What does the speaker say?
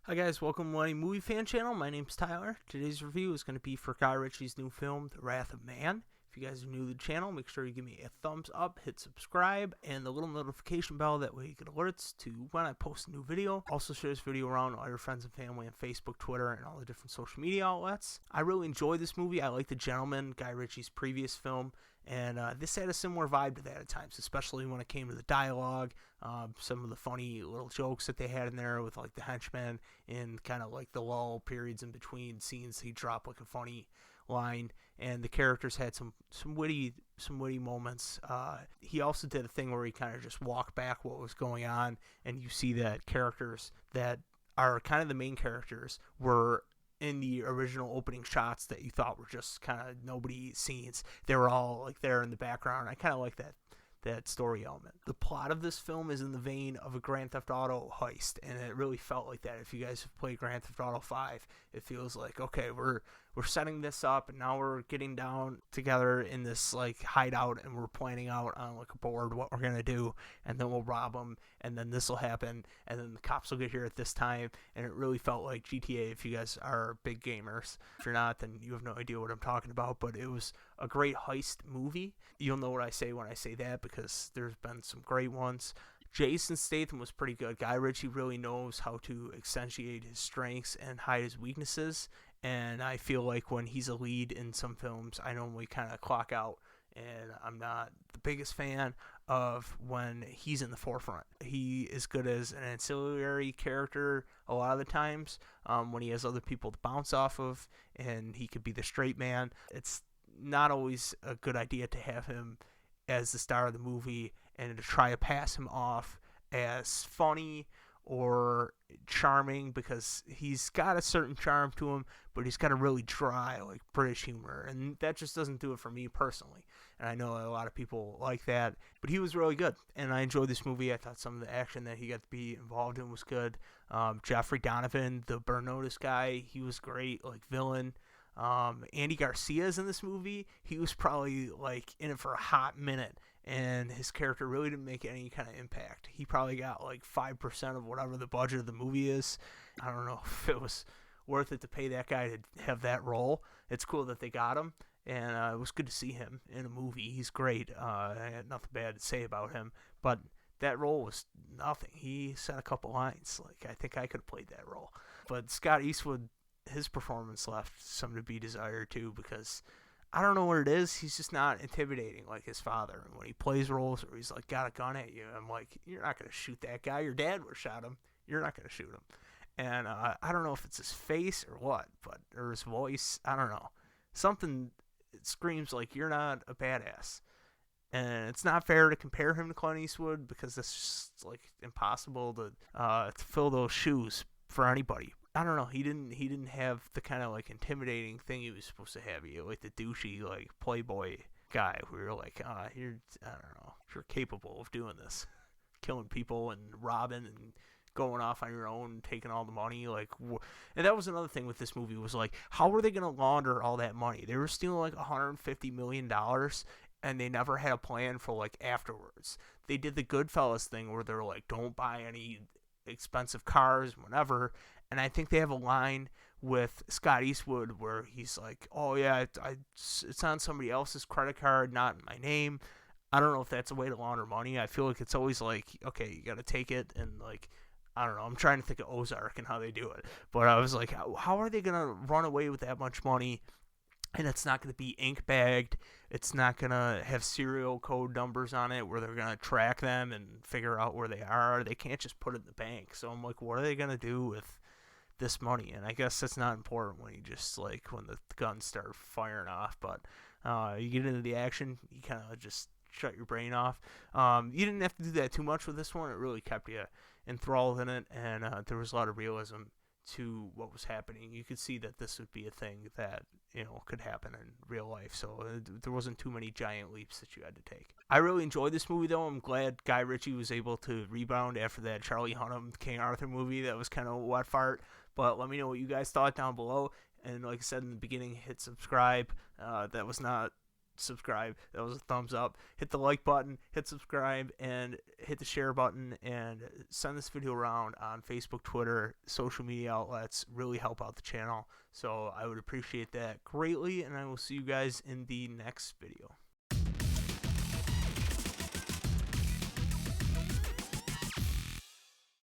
Hi guys, welcome to Millennial Movie Fan Channel. My name's Tyler. Today's review is going to be for Guy Ritchie's new film, The Wrath of Man. If you guys are new to the channel, make sure you give me a thumbs up, hit subscribe, and the little notification bell. That way you get alerts to when I post a new video. Also share this video around all your friends and family on Facebook, Twitter, and all the different social media outlets. I really enjoyed this movie. I like The Gentleman, Guy Ritchie's previous film, and this had a similar vibe to that at times, especially when it came to the dialogue, some of the funny little jokes that they had in there with like the henchmen and kind of like the lull periods in between scenes. He dropped like a funny line, and the characters had some witty moments. He also did a thing where he kind of just walked back what was going on, and you see that characters that are kind of the main characters were in the original opening shots that you thought were just kind of nobody scenes. They were all like there in the background. I kind of like that story element. The plot of this film is in the vein of a Grand Theft Auto heist, and it really felt like that. If you guys have played Grand Theft Auto 5, it feels like, okay, we're setting this up, and now we're getting down together in this like hideout, and we're planning out on like a board what we're gonna do, and then we'll rob them, and then this will happen, and then the cops will get here at this time. And it really felt like GTA. If you guys are big gamers, if you're not, then you have no idea what I'm talking about. But it was a great heist movie. You'll know what I say when I say that, because there's been some great ones. Jason Statham was pretty good. Guy Ritchie really knows how to accentuate his strengths and hide his weaknesses, and I feel like when he's a lead in some films, I normally kind of clock out, and I'm not the biggest fan of when he's in the forefront. He is good as an ancillary character a lot of the times, when he has other people to bounce off of, and he could be the straight man. It's not always a good idea to have him as the star of the movie and to try to pass him off as funny or charming, because he's got a certain charm to him, but he's got a really dry like British humor, and that just doesn't do it for me personally. And I know a lot of people like that, but he was really good, and I enjoyed this movie. I thought some of the action that he got to be involved in was good. Jeffrey Donovan, the Burn Notice guy, he was great, like villain. Andy Garcia is in this movie. He was probably like in it for a hot minute, and his character really didn't make any kind of impact. He probably got like 5% of whatever the budget of the movie is. I don't know if it was worth it to pay that guy to have that role. It's cool that they got him, and it was good to see him in a movie. He's great. I had nothing bad to say about him, but that role was nothing. He said a couple lines. Like, I think I could have played that role. But Scott Eastwood, his performance left some to be desired too, because I don't know what it is. He's just not intimidating like his father. And when he plays roles where he's like got a gun at you, I'm like, you're not gonna shoot that guy. Your dad would have shot him. You're not gonna shoot him. And I don't know if it's his face or what, or his voice. I don't know. Something, it screams like you're not a badass. And it's not fair to compare him to Clint Eastwood, because it's just like impossible to fill those shoes for anybody. I don't know. He didn't have the kind of like intimidating thing he was supposed to have. He like the douchey like playboy guy who you're like, you're, I don't know, you're capable of doing this, killing people and robbing and going off on your own, taking all the money. Like, and that was another thing with this movie, was like, how were they gonna launder all that money? They were stealing like $150 million, and they never had a plan for like afterwards. They did the Goodfellas thing where they're like, don't buy any expensive cars, whatever. And I think they have a line with Scott Eastwood where he's like, oh yeah, it's on somebody else's credit card, not in my name. I don't know if that's a way to launder money. I feel like it's always like, okay, you got to take it, and like, I don't know. I'm trying to think of Ozark and how they do it. But I was like, how are they going to run away with that much money? And it's not going to be ink bagged. It's not going to have serial code numbers on it where they're going to track them and figure out where they are. They can't just put it in the bank. So I'm like, what are they going to do with this money? And I guess that's not important when you just like when the guns start firing off. But you get into the action, you kind of just shut your brain off. You didn't have to do that too much with this one. It really kept you enthralled in it, and there was a lot of realism to what was happening. You could see that this would be a thing that, you know, could happen in real life, so there wasn't too many giant leaps that you had to take. I really enjoyed this movie, though. I'm glad Guy Ritchie was able to rebound after that Charlie Hunnam King Arthur movie that was kind of a wet fart. But let me know what you guys thought down below, and like I said in the beginning, hit subscribe. That was not subscribe. That was a thumbs up. Hit the like button, hit subscribe, and hit the share button, and send this video around on Facebook, Twitter, social media outlets. Really help out the channel. So I would appreciate that greatly, and I will see you guys in the next video.